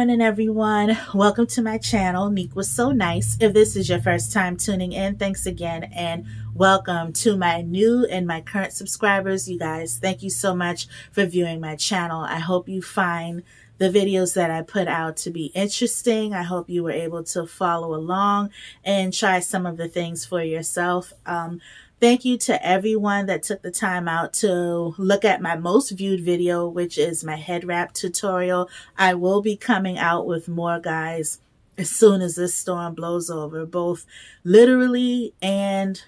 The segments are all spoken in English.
morning, everyone. Welcome to my channel. Neek was so nice. If this is your first time tuning in, thanks again, and welcome to my new and my current subscribers. You guys, thank you so much for viewing my channel. I hope you find the videos that I put out to be interesting. I hope you were able to follow along and try some of the things for yourself. Thank you to everyone that took the time out to look at my most viewed video, which is my head wrap tutorial. I will be coming out with more, guys, as soon as this storm blows over, both literally and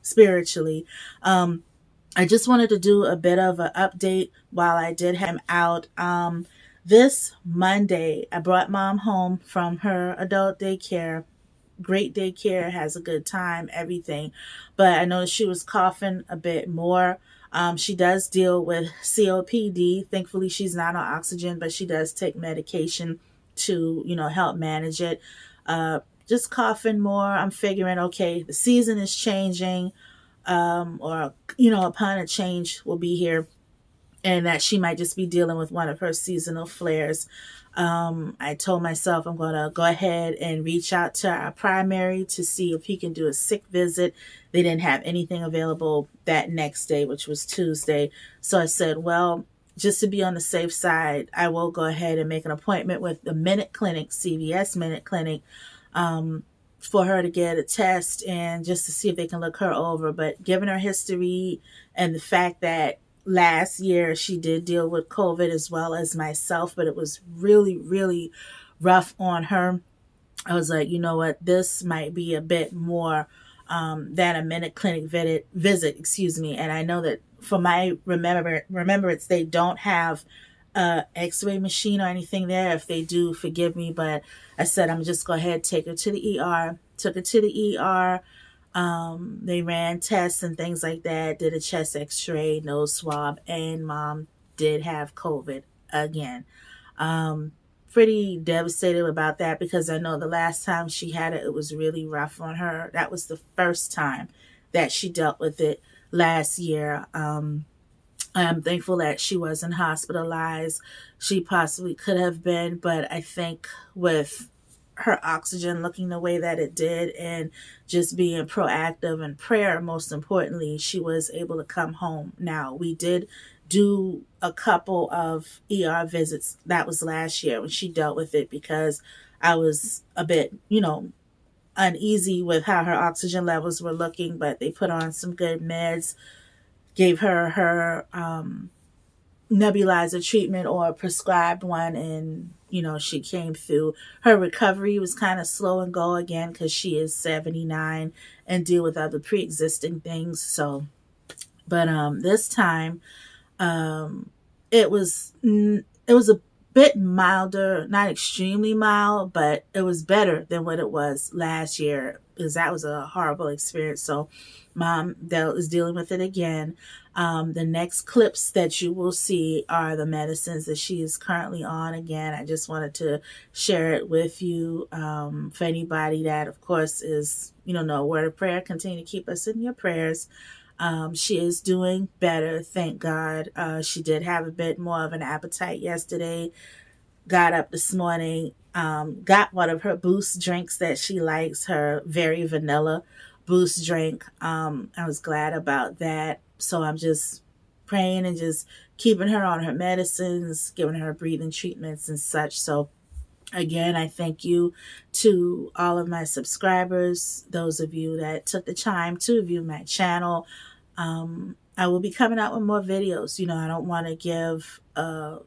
spiritually. I just wanted to do a bit of an update while I did have him out. This Monday, I brought mom home from her adult daycare. Great daycare, has a good time, everything. But I noticed she was coughing a bit more. She does deal with COPD. Thankfully, she's not on oxygen, but she does take medication to, help manage it. Just coughing more. I'm figuring, okay, the season is changing, upon a change will be here, and that she might just be dealing with one of her seasonal flares. I told myself I'm going to go ahead and reach out to our primary to see if he can do a sick visit. They didn't have anything available that next day, which was Tuesday. So I said, well, just to be on the safe side, I will go ahead and make an appointment with the Minute Clinic, CVS Minute Clinic, for her to get a test and just to see if they can look her over. But given her history and the fact that last year she did deal with COVID as well as myself, but it was really, really rough on her, I was like, you know what, this might be a bit more than a Minute Clinic visit, and I know that for my remembrance, they don't have a x-ray machine or anything there. If they do, forgive me, but I said I'm just go ahead, take her to the ER. Took her to the ER. They ran tests and things like that, did a chest x-ray, nose swab, and mom did have COVID again. Pretty devastated about that because I know the last time she had it, it was really rough on her. That was the first time that she dealt with it last year. I'm thankful that she wasn't hospitalized. She possibly could have been, but I think with her oxygen looking the way that it did and just being proactive and prayer, most importantly, she was able to come home. Now, we did do a couple of ER visits. That was last year when she dealt with it because I was a bit, uneasy with how her oxygen levels were looking, but they put on some good meds, gave her nebulizer treatment or prescribed one, and she came through. Her recovery was kind of slow and go again because she is 79 and deal with other pre-existing things. So but this time it was a bit milder, not extremely mild, but it was better than what it was last year because that was a horrible experience. So mom is dealing with it again. The next clips that you will see are the medicines that she is currently on. Again, I just wanted to share it with you. For anybody that, of course, is, know a word of prayer, continue to keep us in your prayers. She is doing better, thank God. She did have a bit more of an appetite yesterday. Got up this morning, got one of her Boost drinks that she likes, her very vanilla Boost drink. I was glad about that. So I'm just praying and just keeping her on her medicines, giving her breathing treatments and such. So again, I thank you to all of my subscribers, those of you that took the time to view my channel. I will be coming out with more videos. I don't want to give a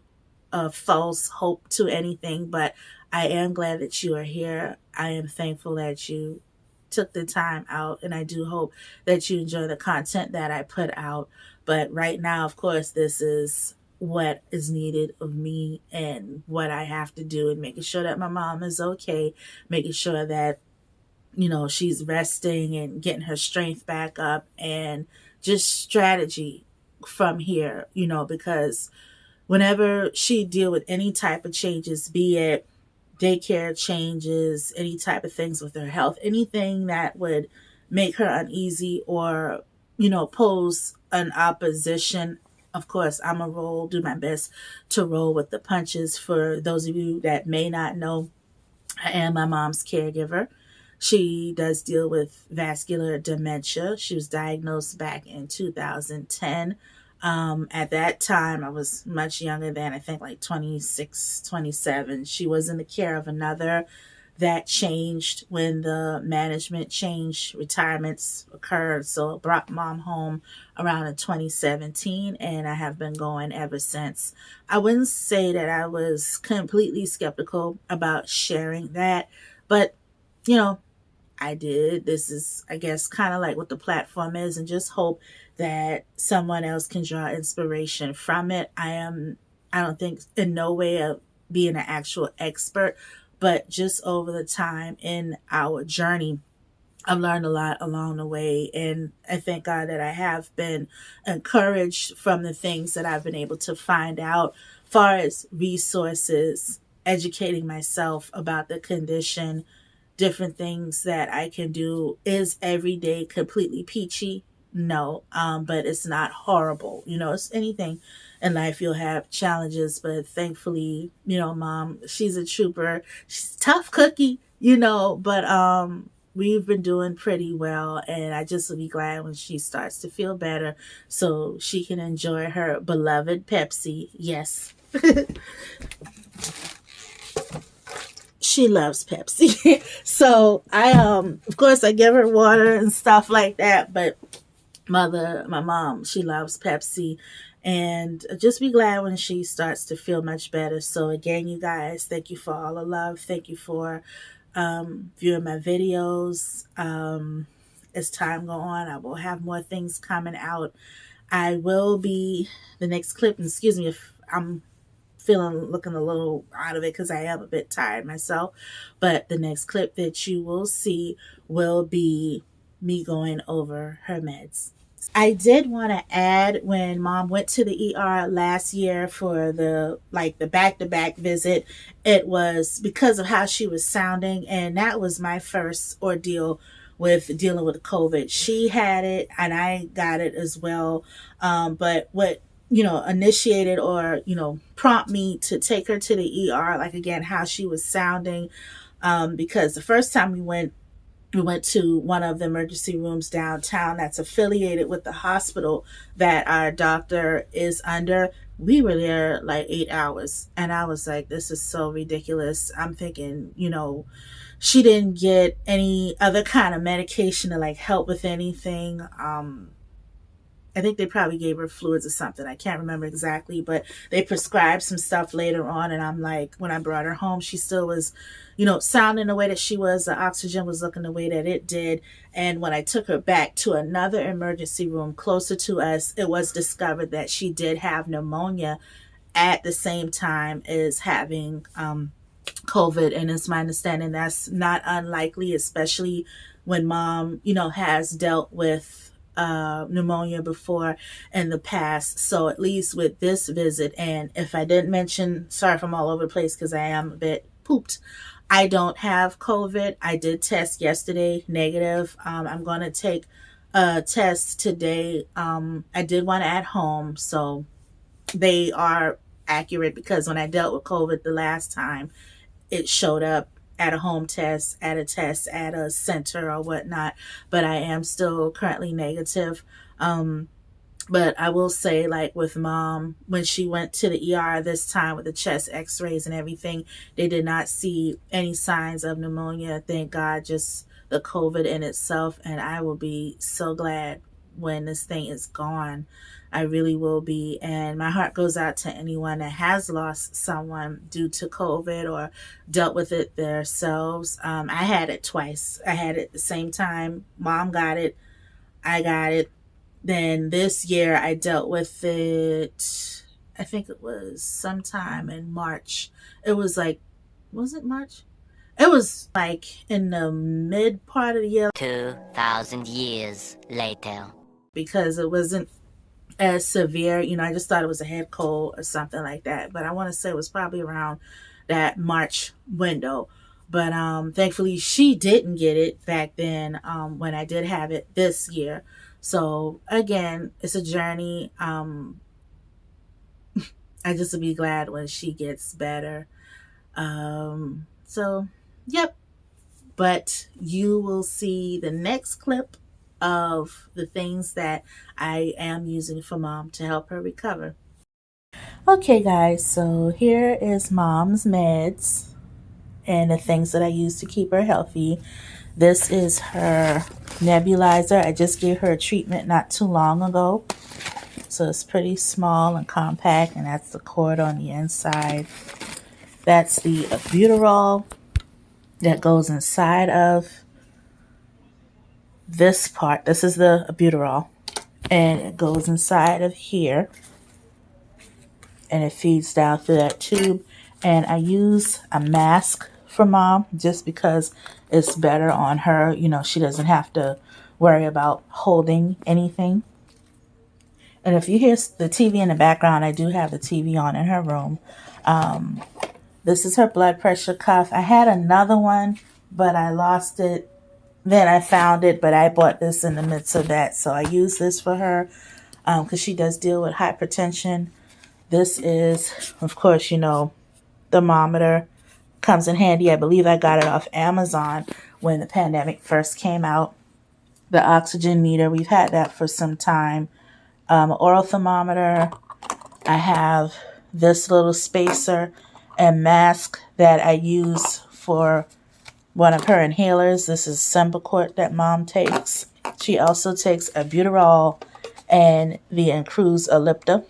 false hope to anything, but I am glad that you are here. I am thankful that you took the time out, and I do hope that you enjoy the content that I put out. But right now, of course, this is what is needed of me and what I have to do, and making sure that my mom is okay, making sure that she's resting and getting her strength back up, and just strategy from here, because whenever she deal with any type of changes, be it daycare changes, any type of things with her health, anything that would make her uneasy or, pose an opposition of course, I'm a do my best to roll with the punches. For those of you that may not know, I am my mom's caregiver. She does deal with vascular dementia. She was diagnosed back in 2010. At that time, I was much younger than, I think, like 26, 27. She was in the care of another. That changed when the management changed, retirements occurred. So it brought mom home around in 2017, and I have been going ever since. I wouldn't say that I was completely skeptical about sharing that, but you know, I did. This is, I guess, kind of like what the platform is, and just hope that someone else can draw inspiration from it. I don't think in no way of being an actual expert, but just over the time in our journey, I've learned a lot along the way. And I thank God that I have been encouraged from the things that I've been able to find out, far as resources, educating myself about the condition, different things that I can do. Is every day completely peachy? No, but it's not horrible. It's anything in life, you'll have challenges, but thankfully, mom, she's a trooper. She's a tough cookie, but we've been doing pretty well, and I just will be glad when she starts to feel better so she can enjoy her beloved Pepsi. Yes. She loves Pepsi. So I of course I give her water and stuff like that, but my mom, she loves Pepsi, and just be glad when she starts to feel much better. So again, you guys, thank you for all the love. Thank you for viewing my videos. As time go on, I will have more things coming out. I will be the next clip, and excuse me if I'm looking a little out of it because I am a bit tired myself, but the next clip that you will see will be me going over her meds. I did want to add, when mom went to the ER last year for the back-to-back visit, it was because of how she was sounding, and that was my first ordeal with dealing with COVID. She had it and I got it as well. But what initiated or prompt me to take her to the ER, like again, how she was sounding, because the first time we went to one of the emergency rooms downtown that's affiliated with the hospital that our doctor is under. We were there like 8 hours, and I was like, this is so ridiculous. I'm thinking, she didn't get any other kind of medication to like help with anything. I think they probably gave her fluids or something. I can't remember exactly, but they prescribed some stuff later on. And I'm like, when I brought her home, she still was, sounding the way that she was. The oxygen was looking the way that it did. And when I took her back to another emergency room closer to us, it was discovered that she did have pneumonia at the same time as having COVID. And it's my understanding that's not unlikely, especially when mom, has dealt with pneumonia before in the past. So at least with this visit, and if I didn't mention, sorry if I'm all over the place because I am a bit pooped, I don't have COVID. I did test yesterday negative. I'm going to take a test today. I did one at home, so they are accurate, because when I dealt with COVID the last time, it showed up at a home test, at a center or whatnot, but I am still currently negative. But I will say, like with mom, when she went to the ER this time with the chest x-rays and everything, they did not see any signs of pneumonia. Thank God, just the COVID in itself. And I will be so glad when this thing is gone. I really will be. And my heart goes out to anyone that has lost someone due to COVID or dealt with it themselves. I had it twice. I had it the same time. Mom got it. I got it. Then this year I dealt with it, I think it was sometime in March. It was like, was it March? It was like in the mid part of the year. 2,000 years later. Because it wasn't as severe. I just thought it was a head cold or something like that. But I want to say it was probably around that March window. But thankfully she didn't get it back then when I did have it this year. So again, it's a journey. I just will be glad when she gets better. So, yep. But you will see the next clip of the things that I am using for mom to help her recover. Okay, guys, so here is mom's meds and the things that I use to keep her healthy. This is her nebulizer. I just gave her a treatment not too long ago. So it's pretty small and compact, and that's the cord on the inside. That's the albuterol that goes inside of this part. This is the albuterol, and it goes inside of here, and it feeds down through that tube. And I use a mask for mom just because it's better on her. You know, she doesn't have to worry about holding anything. And if you hear the TV in the background, I do have the TV on in her room. This is her blood pressure cuff. I had another one, but I lost it. Then I found it, but I bought this in the midst of that. So I use this for her because she does deal with hypertension. This is, of course, you know, thermometer. Comes in handy. I believe I got it off Amazon when the pandemic first came out. The oxygen meter, we've had that for some time. Oral thermometer. I have this little spacer and mask that I use for one of her inhalers. This is Symbicort that mom takes. She also takes albuterol and the Encruz Ellipta.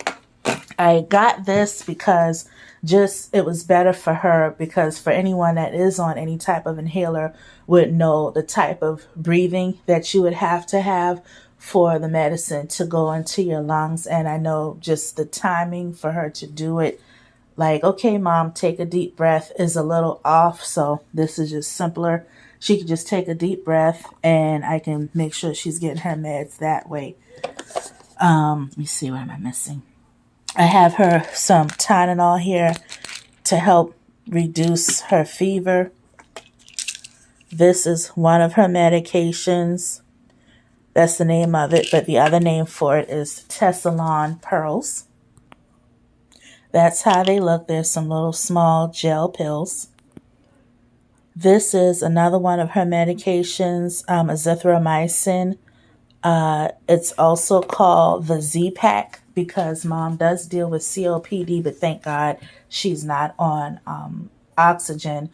I got this because just it was better for her, because for anyone that is on any type of inhaler would know the type of breathing that you would have to have for the medicine to go into your lungs. And I know just the timing for her to do it, like, okay, mom, take a deep breath, is a little off. So this is just simpler. She can just take a deep breath and I can make sure she's getting her meds that way. Let me see, what am I missing? I have her some Tylenol here to help reduce her fever. This is one of her medications. That's the name of it, but the other name for it is Tessalon Pearls. That's how they look. There's some little small gel pills. This is another one of her medications, azithromycin. It's also called the Z-Pack because mom does deal with COPD, but thank God she's not on oxygen.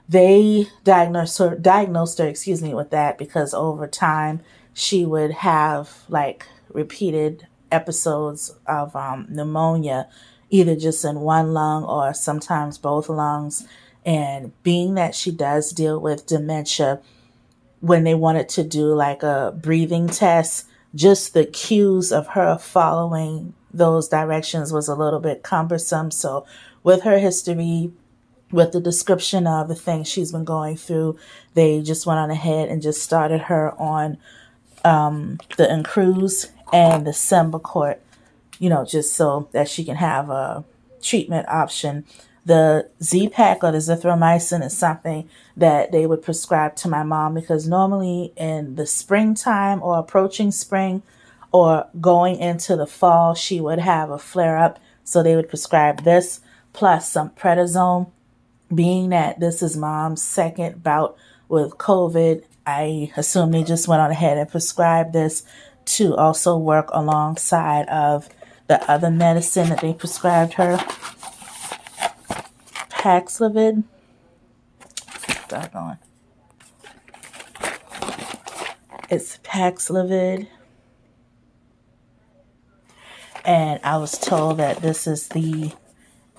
They diagnosed her, with that because over time she would have like repeated episodes of pneumonia, either just in one lung or sometimes both lungs. And being that she does deal with dementia, when they wanted to do like a breathing test, just the cues of her following those directions was a little bit cumbersome. So with her history, with the description of the things she's been going through, they just went on ahead and just started her on the Encruz and the Symbicort, you know, just so that she can have a treatment option. The Z-Pack or the zithromycin is something that they would prescribe to my mom because normally in the springtime or approaching spring or going into the fall, she would have a flare-up. So they would prescribe this plus some prednisone. Being that this is mom's second bout with COVID, I assume they just went on ahead and prescribed this to also work alongside of the other medicine that they prescribed her. Paxlovid. Doggone. It's Paxlovid. And I was told that this is the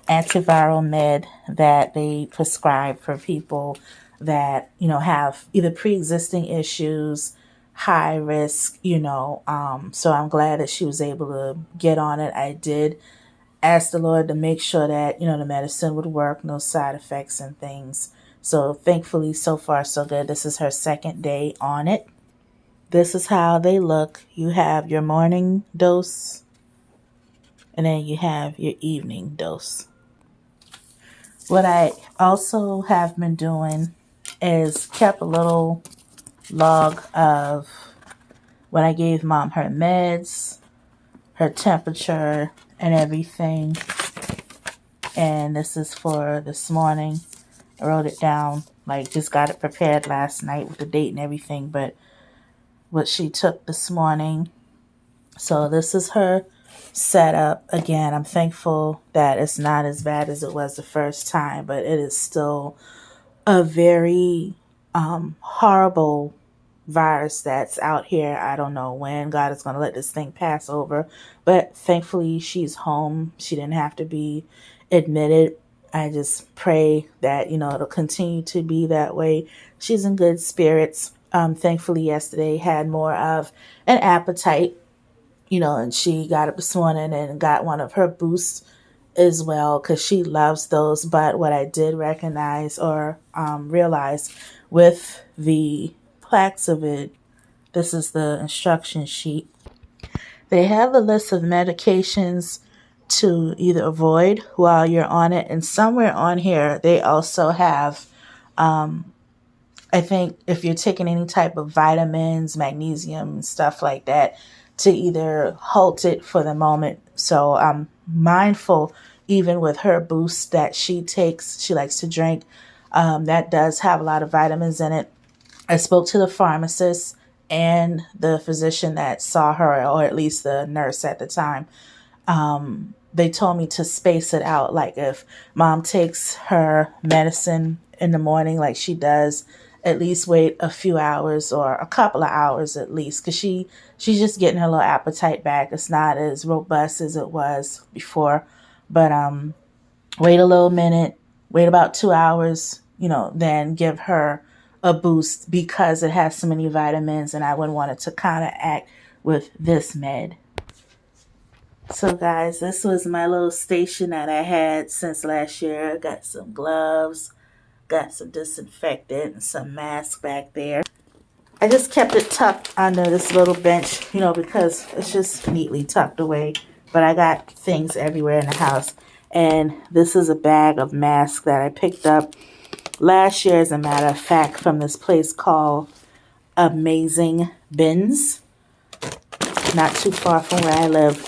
antiviral med that they prescribe for people that, you know, have either pre-existing issues, high risk, you know. So I'm glad that she was able to get on it. I did ask the Lord to make sure that, you know, the medicine would work, no side effects and things. So thankfully, so far, so good. This is her second day on it. This is how they look. You have your morning dose, and then you have your evening dose. What I also have been doing is kept a little log of when I gave mom her meds, her temperature, and everything. And this is for this morning. I wrote it down, like just got it prepared last night with the date and everything, but what she took this morning. So this is her setup. Again, I'm thankful that it's not as bad as it was the first time, but it is still a very horrible virus that's out here. I don't know when God is going to let this thing pass over, but thankfully she's home. She didn't have to be admitted. I just pray that, it'll continue to be that way. She's in good spirits. Thankfully, yesterday had more of an appetite, and she got up this morning and got one of her boosts as well because she loves those. But what I did recognize or realize with the Plaxavid, this is the instruction sheet. They have a list of medications to either avoid while you're on it, and somewhere on here they also have I think if you're taking any type of vitamins, magnesium, stuff like that, to either halt it for the moment. So I'm mindful, even with her boost that she takes, she likes to drink, that does have a lot of vitamins in it. I spoke to the pharmacist and the physician that saw her, or at least the nurse at the time. They told me to space it out. Like if mom takes her medicine in the morning, like she does, at least wait a few hours or a couple of hours at least, because she's just getting her little appetite back. It's not as robust as it was before, but wait a little minute, wait about 2 hours, then give her a boost because it has so many vitamins, and I wouldn't want it to counteract with this med. So guys, this was my little station that I had since last year. I got some gloves, got some disinfectant, and some masks back there. I just kept it tucked under this little bench, because it's just neatly tucked away. But I got things everywhere in the house. And this is a bag of masks that I picked up last year, as a matter of fact, from this place called Amazing Bins, not too far from where I live.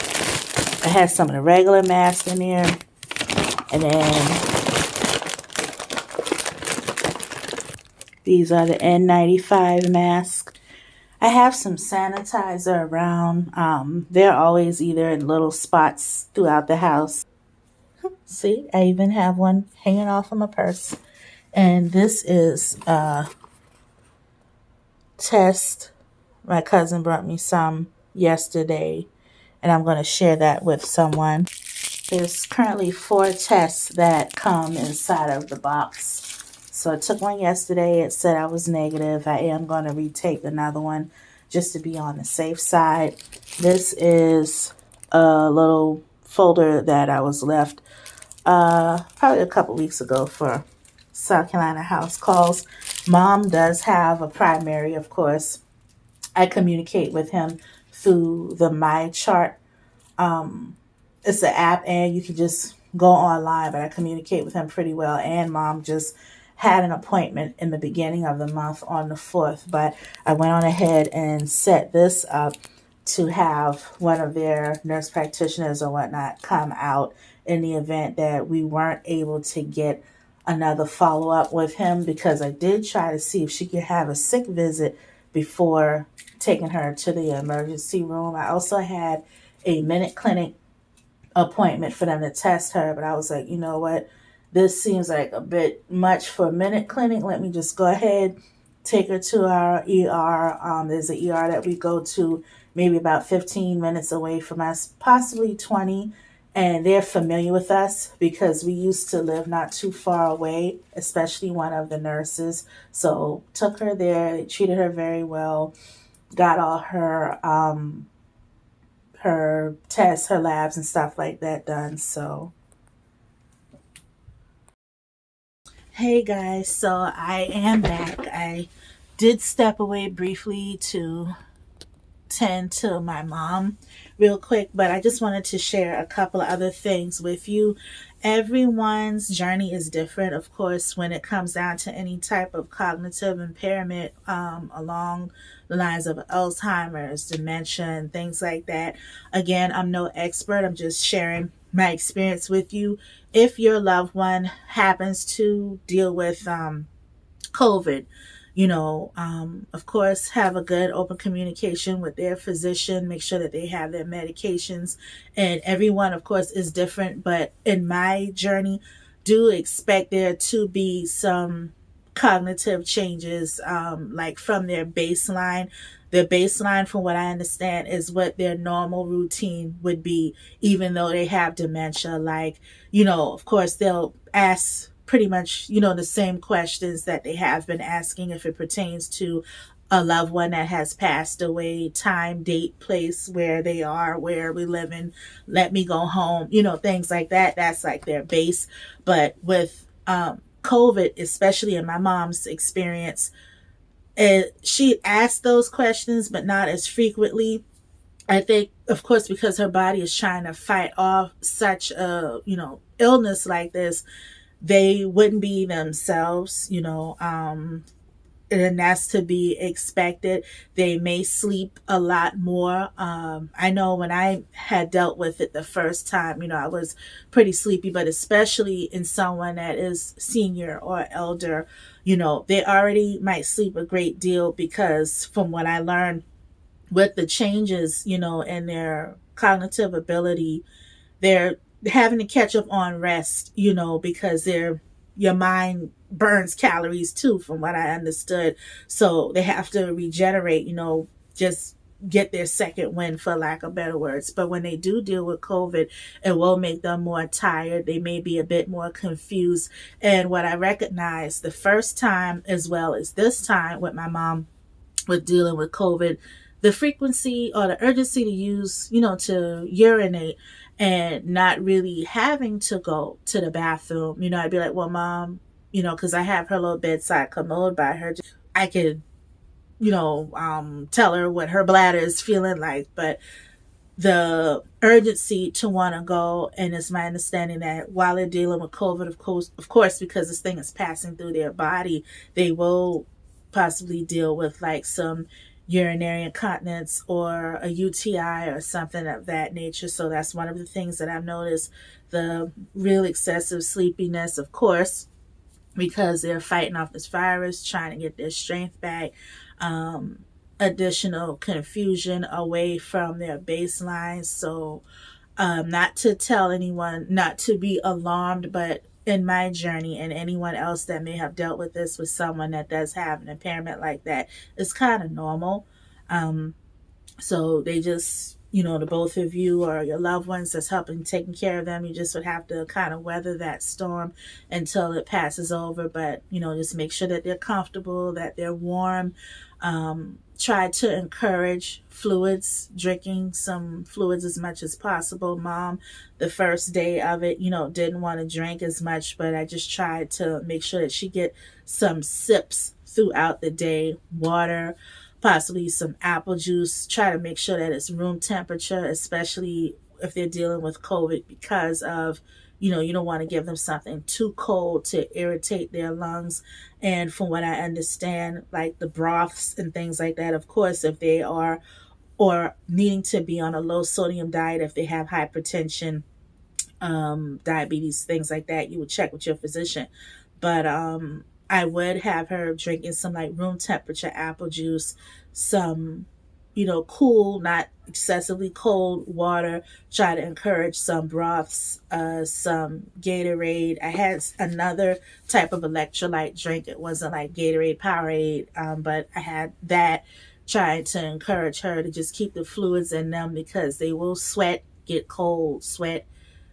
I had some of the regular masks in there, and then these are the N95 masks. I have some sanitizer around. They're always either in little spots throughout the house. See, I even have one hanging off of my purse. And this is a test. My cousin brought me some yesterday, and I'm going to share that with someone. There's currently 4 tests that come inside of the box. So I took one yesterday. It said I was negative. I am going to retake another one just to be on the safe side. This is a little folder that I was left probably a couple weeks ago for South Carolina house calls. Mom does have a primary, of course. I communicate with him through the My Chart. It's an app, and you can just go online, but I communicate with him pretty well. And mom just had an appointment in the beginning of the month on the 4th, but I went on ahead and set this up to have one of their nurse practitioners or whatnot come out in the event that we weren't able to get another follow-up with him, because I did try to see if she could have a sick visit before taking her to the emergency room. I also had a minute clinic appointment for them to test her, but I was like, you know what? This seems like a bit much for a minute clinic. Let me just go ahead, take her to our ER. There's an ER that we go to maybe about 15 minutes away from us, possibly 20. And they're familiar with us because we used to live not too far away, especially one of the nurses. So took her there. They treated her very well. Got all her tests, her labs and stuff like that done. So hey guys, so I am back. I did step away briefly to tend to my mom real quick, but I just wanted to share a couple of other things with you. Everyone's journey is different, of course, when it comes down to any type of cognitive impairment, along the lines of Alzheimer's, dementia, and things like that. Again, I'm no expert. I'm just sharing my experience with you. If your loved one happens to deal with COVID, of course, have a good open communication with their physician. Make sure that they have their medications. And everyone, of course, is different. But in my journey, do expect there to be some cognitive changes, like from their baseline. Their baseline, from what I understand, is what their normal routine would be, even though they have dementia. Like, of course, they'll ask pretty much, the same questions that they have been asking if it pertains to a loved one that has passed away: time, date, place, where they are, where we live in, let me go home, things like that. That's like their base. But with COVID, especially in my mom's experience, she asked those questions, but not as frequently. I think, of course, because her body is trying to fight off such a, illness like this, they wouldn't be themselves, and that's to be expected. They may sleep a lot more. I know when I had dealt with it the first time, I was pretty sleepy, but especially in someone that is senior or elder, they already might sleep a great deal because, from what I learned, with the changes, in their cognitive ability, they're having to catch up on rest, because your mind burns calories too, from what I understood. So they have to regenerate, just get their second wind, for lack of better words. But when they do deal with COVID, it will make them more tired. They may be a bit more confused. And what I recognized the first time as well as this time with my mom with dealing with COVID, the frequency or the urgency to use, to urinate and not really having to go to the bathroom. I'd be like, well, mom, because I have her little bedside commode by her. I could, tell her what her bladder is feeling like. But the urgency to want to go, and it's my understanding that while they're dealing with COVID, of course, because this thing is passing through their body, they will possibly deal with like some urinary incontinence or a UTI or something of that nature. So that's one of the things that I've noticed: the real excessive sleepiness, of course, because they're fighting off this virus, trying to get their strength back. Um, Additional confusion away from their baseline. So, not to tell anyone not to be alarmed, but in my journey, and anyone else that may have dealt with this with someone that does have an impairment like that, it's kind of normal. Um, so they just, the both of you or your loved ones that's helping taking care of them, you just would have to kind of weather that storm until it passes over. But, just make sure that they're comfortable, that they're warm. Try to encourage fluids, drinking some fluids as much as possible. Mom, the first day of it, didn't want to drink as much, but I just tried to make sure that she get some sips throughout the day: water, possibly some apple juice. Try to make sure that it's room temperature, especially if they're dealing with COVID, because of, you don't want to give them something too cold to irritate their lungs. And from what I understand, like the broths and things like that, of course, if they are or needing to be on a low sodium diet, if they have hypertension, diabetes, things like that, you would check with your physician. But I would have her drinking some like room temperature apple juice, some, cool, not excessively cold water. Try to encourage some broths, some Gatorade. I had another type of electrolyte drink. It wasn't like Gatorade, Powerade, but I had that. Trying to encourage her to just keep the fluids in them, because they will sweat, get cold, sweat,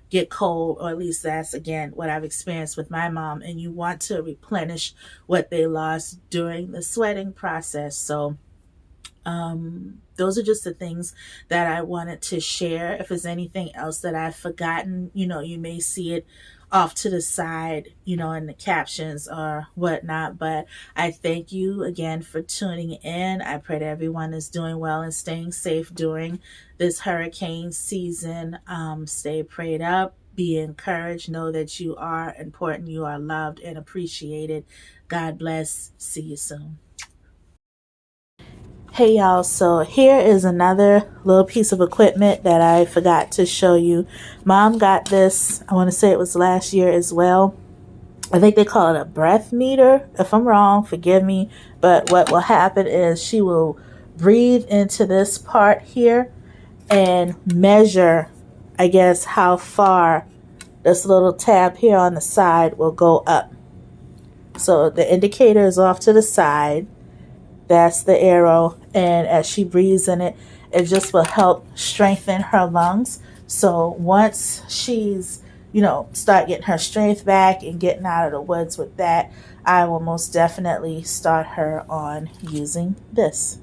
get cold, or at least that's again what I've experienced with my mom. And you want to replenish what they lost during the sweating process. So, those are just the things that I wanted to share. If there's anything else that I've forgotten, you may see it off to the side, in the captions or whatnot. But I thank you again for tuning in. I pray that everyone is doing well and staying safe during this hurricane season. Stay prayed up, be encouraged, know that you are important, you are loved and appreciated. God bless. See you soon. Hey y'all, so here is another little piece of equipment that I forgot to show you. Mom got this, I want to say it was last year as well. I think they call it a breath meter. If I'm wrong, forgive me. But what will happen is she will breathe into this part here and measure, I guess, how far this little tab here on the side will go up. So the indicator is off to the side. That's the arrow. And as she breathes in it, it just will help strengthen her lungs. So once she's, start getting her strength back and getting out of the woods with that, I will most definitely start her on using this.